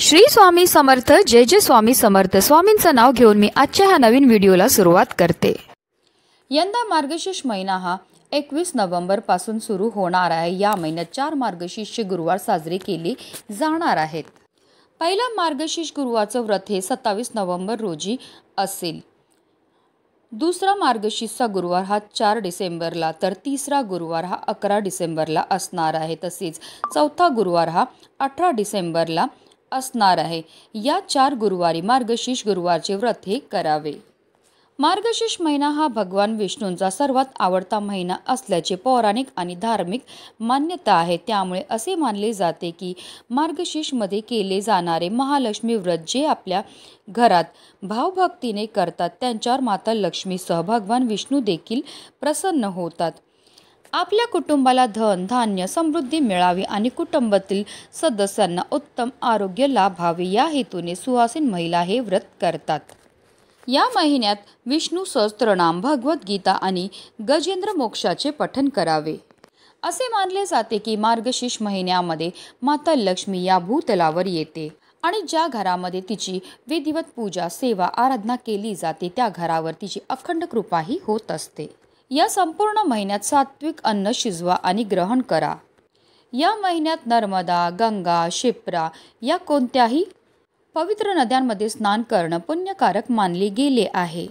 श्री स्वामी समर्थ जय जय स्वामी समर्थ स्वामींचं नाव घेऊन मी आजच्या ह्या नवीन व्हिडिओला सुरुवात करते। यंदा मार्गशीर्ष महिना हा 21 नोव्हेंबर पासून सुरू होणार आहे। या महिन्यात 4 मार्गशीर्ष गुरुवार साजरे केले जाणार आहेत। पहिला मार्गशीर्ष गुरुवारचं व्रत हे 27 नोव्हेंबर रोजी असेल। दुसरा मार्गशीर्षचा गुरुवार हा 4 डिसेंबरला तर तिसरा गुरुवार हा 11 डिसेंबरला असणार आहे। तसेच चौथा गुरुवार हा 18 डिसेंबरला असणार आहे। या 4 गुरुवारी मार्गशीर्ष गुरुवारचे व्रत हे करावे। मार्गशीर्ष महिना हा भगवान विष्णूंचा सर्वात आवडता महिना असल्याचे पौराणिक आणि धार्मिक मान्यता आहे। त्यामुळे असे मानले जाते की मार्गशीर्षमध्ये केले जाणारे महालक्ष्मी व्रत जे आपल्या घरात भावभक्तीने करतात त्यांच्यावर माता लक्ष्मीसह भगवान विष्णू देखील प्रसन्न होतात। आपल्या कुटुंबाला धन धान्य समृद्धी मिळावी आणि कुटुंबातील सदस्यांना उत्तम आरोग्य लाभावे या हेतूने सुहासिन महिला हे व्रत करतात। या महिन्यात विष्णू सहस्त्रनाम भगवद्गीता आणि गजेंद्र मोक्षाचे पठण करावे। असे मानले जाते की मार्गशीर्ष महिन्यामध्ये माता लक्ष्मी या भूतलावर येते आणि ज्या घरामध्ये तिची विधिवत पूजा सेवा आराधना केली जाते त्या घरावर तिची अखंड कृपाही होत असते। या संपूर्ण महिन्यात सात्विक अन्न शिजवा आणि ग्रहण करा। या महिन्यात नर्मदा गंगा शिप्रा या कोणत्याही पवित्र नद्यांमध्ये स्नान करणं पुण्यकारक मानले गेले आहे।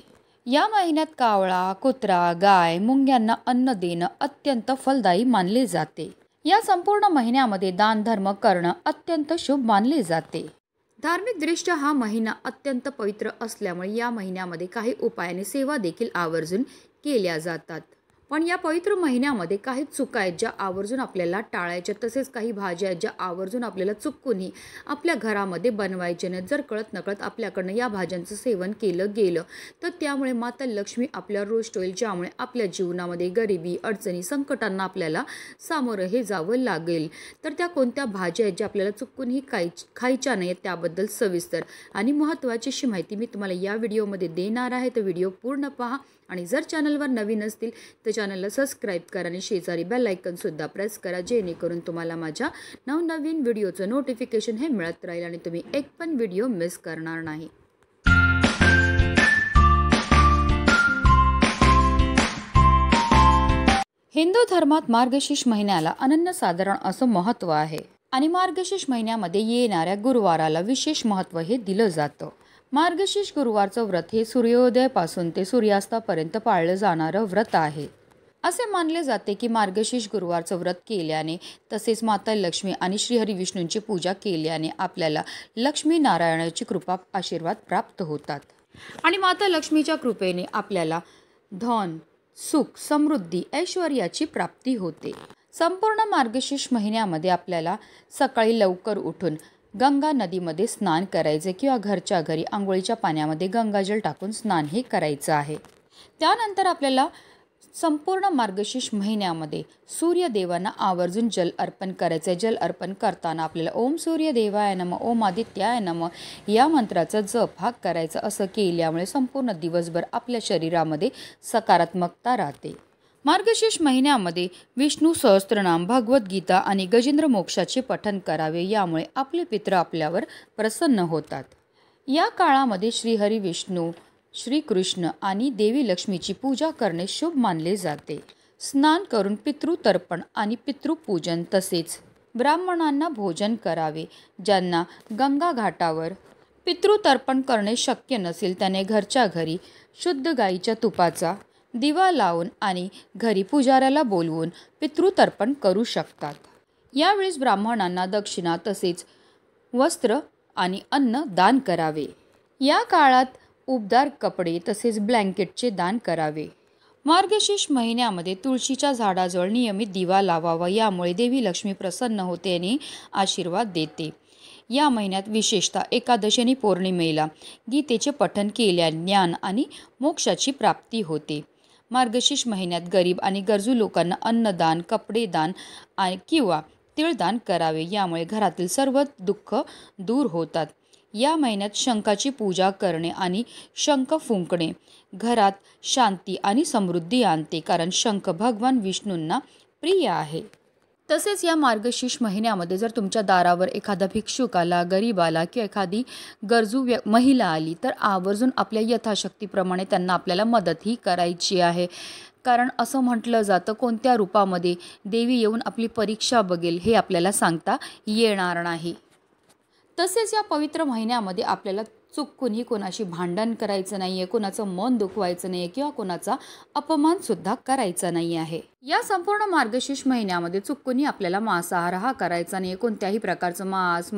या महिन्यात कावळा कुत्रा गाय मुंग्यांना अन्न देणं अत्यंत फलदायी मानले जाते। या संपूर्ण महिन्यामध्ये दान धर्म करणं अत्यंत शुभ मानले जाते। धार्मिकदृष्ट्या हा महिना अत्यंत पवित्र असल्यामुळे या महिन्यामध्ये काही उपायाने सेवा देखील आवर्जून केल्या जातात। पण या पवित्र महिन्यामध्ये काही चुका आहेत ज्या आवर्जून आपल्याला टाळायच्या, तसेच काही भाज्या आहेत ज्या आवर्जून आपल्याला चुकूनही आपल्या घरामध्ये बनवायचे नाहीत। जर कळत नकळत आपल्याकडनं या भाज्यांचं सेवन केलं गेलं तर त्यामुळे माता लक्ष्मी आपल्यावर रुष्ट होईल, ज्यामुळे आपल्या जीवनामध्ये गरिबी अडचणी संकटांना आपल्याला सामोरं हे जावं लागेल। तर त्या कोणत्या भाज्या आहेत ज्या आपल्याला चुकूनही खायच्या नाहीत त्याबद्दल सविस्तर आणि महत्त्वाची अशी माहिती मी तुम्हाला या व्हिडिओमध्ये देणार आहे। तर व्हिडिओ पूर्ण पहा आणि जर चॅनलवर नवीन असतील तर चॅनलला सबस्क्राईब करा आणि शेजारी बेल आयकॉन सुद्धा प्रेस करा, जेणेकरून तुम्हाला माझ्या नवनवीन व्हिडिओचं नोटिफिकेशन हे मिळत राहील आणि तुम्ही एक पण व्हिडिओ मिस करणार नाही। हिंदू धर्मात मार्गशीर्ष महिन्याला अनन्यसाधारण असं महत्त्व आहे आणि मार्गशीर्ष महिन्यामध्ये येणाऱ्या गुरुवाराला विशेष महत्त्व हे दिलं जातं। मार्गशीर्ष गुरुवारचं व्रत हे सूर्योदयापासून ते सूर्यास्तापर्यंत पाळलं जाणारं व्रत आहे। असे मानले जाते की मार्गशीर्ष गुरुवारचं व्रत केल्याने तसेच माता लक्ष्मी आणि श्रीहरी विष्णूंची पूजा केल्याने आपल्याला लक्ष्मी नारायणाची कृपा आशीर्वाद प्राप्त होतात आणि माता लक्ष्मीच्या कृपेने आपल्याला धन सुख समृद्धी ऐश्वर्याची प्राप्ती होते। संपूर्ण मार्गशीर्ष महिन्यामध्ये आपल्याला सकाळी लवकर उठून गंगा नदीमध्ये स्नान करायचे किंवा घरच्या घरी आंघोळीच्या पाण्यामध्ये गंगाजल टाकून स्नान हे करायचं आहे। त्यानंतर आपल्याला संपूर्ण मार्गशीर्ष महिन्यामध्ये सूर्यदेवांना आवर्जून जल अर्पण करायचं आहे। जल अर्पण करताना आपल्याला ओम सूर्यदेवाय नमः ओम आदित्याय नमः या मंत्राचा जप हा करायचा। असं केल्यामुळे संपूर्ण दिवसभर आपल्या शरीरामध्ये सकारात्मकता राहते। मार्गशीर्ष महिन्यामध्ये विष्णू सहस्त्रनाम भगवद्गीता आणि गजेंद्र मोक्षाचे पठण करावे, यामुळे आपले पितृ आपल्यावर प्रसन्न होतात। या काळामध्ये श्रीहरी विष्णू श्रीकृष्ण आणि देवी लक्ष्मीची पूजा करणे शुभ मानले जाते। स्नान करून पितृतर्पण आणि पितृपूजन तसेच ब्राह्मणांना भोजन करावे। ज्यांना गंगा घाटावर पितृतर्पण करणे शक्य नसेल त्याने घरच्या घरी शुद्ध गाईच्या तुपाचा दिवा लावून आणि घरी पुजाऱ्याला बोलवून पितृतर्पण करू शकतात। यावेळेस ब्राह्मणांना दक्षिणा तसेच वस्त्र आणि अन्न दान करावे। या काळात उबदार कपडे तसेच ब्लँकेटचे दान करावे। मार्गशीर्ष महिन्यामध्ये तुळशीच्या झाडाजवळ नियमित दिवा लावावा, यामुळे देवी लक्ष्मी प्रसन्न होते आणि आशीर्वाद देते। या महिन्यात विशेषतः एकादशी आणि पौर्णिमेला गीतेचे पठण केल्याने ज्ञान आणि मोक्षाची प्राप्ती होते। मार्गशीर्ष महिन्यात गरीब आणि गरजू लोकांना अन्नदान कपडे दान किंवा तिळदान करावे, यामुळे घरातील सर्व दुःख दूर होतात। या महिन्यात शंखाची पूजा करणे आणि शंख फुंकणे घरात शांती आणि समृद्धी आणते, कारण शंख भगवान विष्णूंना प्रिय आहे। तसेच या मार्गशीर्ष महिन्यामध्ये जर तुमच्या दारावर एखादा भिक्षुक आला, गरीब आला किंवा एखादी गरजू महिला आली तर आवर्जून आपल्या यथाशक्तीप्रमाणे त्यांना आपल्याला मदतही करायची आहे. कारण असं म्हटलं जातं, कोणत्या रूपामध्ये देवी येऊन आपली परीक्षा बघेल हे आपल्याला सांगता येणार नाही. तसेच या पवित्र महिन्यामध्ये आपल्याला चुकूनही कोणाशी भांडण करायचं नाही आहे, कोणाचं मन दुखवायचं नाही आहे किंवा कोणाचा अपमानसुद्धा करायचा नाही आहे. या संपूर्ण मार्गशीर्ष महिन्यामध्ये चुकूनही आपल्याला मांसाहार हा करायचा नाही आहे. कोणत्याही प्रकारचं मांस,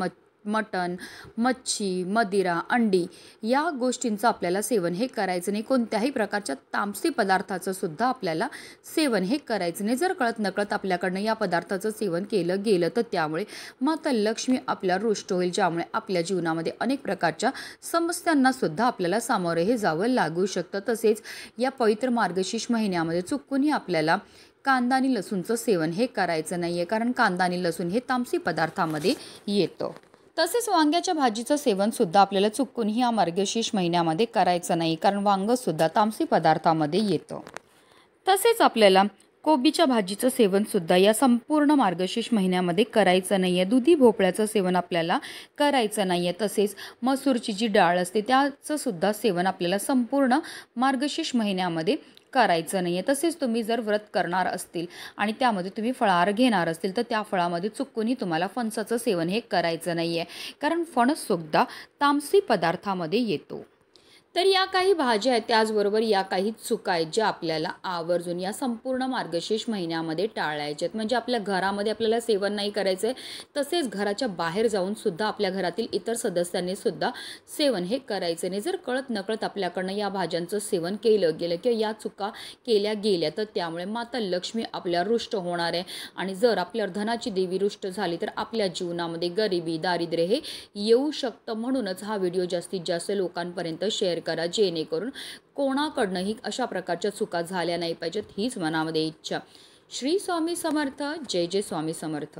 मटण, मच्छी, मदिरा, अंडी या गोष्टींचं आपल्याला सेवन हे करायचं नाही. कोणत्याही प्रकारच्या तामसी पदार्थाचं सुद्धा आपल्याला सेवन हे करायचं नाही. जर कळत नकळत आपल्याकडनं या पदार्थाचं सेवन केलं गेलं तर त्यामुळे माता लक्ष्मी आपल्यावर रुष्ट होईल, ज्यामुळे आपल्या जीवनामध्ये अनेक प्रकारच्या समस्यांना सुद्धा आपल्याला सामोरे हे जावं लागू शकतं. तसेच या पवित्र मार्गशीर्ष महिन्यामध्ये चुकूनही आपल्याला कांदा आणि लसूणचं सेवन हे करायचं नाही आहे, कारण कांदा आणि लसूण हे तामसी पदार्थामध्ये येतं. तसेच वांग्याच्या भाजीचं सेवनसुद्धा आपल्याला चुकूनही या मार्गशीर्ष महिन्यामध्ये करायचं नाही, कारण वांगंसुद्धा तामसी पदार्थामध्ये येतं. तसेच आपल्याला कोबीच्या भाजीचं सेवनसुद्धा या संपूर्ण मार्गशीर्ष महिन्यामध्ये करायचं नाही आहे. दुधी भोपळ्याचं सेवन आपल्याला करायचं नाही आहे. तसेच मसूरची जी डाळ असते त्याचंसुद्धा सेवन आपल्याला संपूर्ण मार्गशीर्ष महिन्यामध्ये करायचं नाही आहे. तसेच तुम्ही जर व्रत करणार असतील आणि त्यामध्ये तुम्ही फळाहार घेणार असतील तर त्या फळामध्ये चुकूनही तुम्हाला फणसाचं सेवन हे करायचं नाही आहे, कारण फणससुद्धा तामसी पदार्थामध्ये येतो. तर या काही भाज्या आहेत, त्याचबरोबर या काही चुका आहेत ज्या आपल्याला आवर्जून या संपूर्ण मार्गशीर्ष महिन्यामध्ये टाळायच्या आहेत. म्हणजे आपल्या घरामध्ये आपल्याला सेवन नाही करायचं आहे, तसेच घराच्या बाहेर जाऊन सुद्धा आपल्या घरातील इतर सदस्यांनी सुद्धा सेवन हे करायचं नाही. जर कळत नकळत आपल्याकडनं या भाज्यांचं सेवन केलं गेलं किंवा या चुका केल्या गेल्या तर त्यामुळे माता लक्ष्मी आपल्यावर रुष्ट होणार आहे. आणि जर आपल्यावर धनाची देवी रुष्ट झाली तर आपल्या जीवनामध्ये गरिबी, दारिद्र्य हे येऊ शकतं. म्हणूनच हा व्हिडिओ जास्तीत जास्त लोकांपर्यंत शेअर करा, जेणेकरून कोणाकडनंही अशा प्रकारच्या चुका झाल्या नाही पाहिजेत, हीच मनामध्ये इच्छा. श्री स्वामी समर्थ. जय जय स्वामी समर्थ.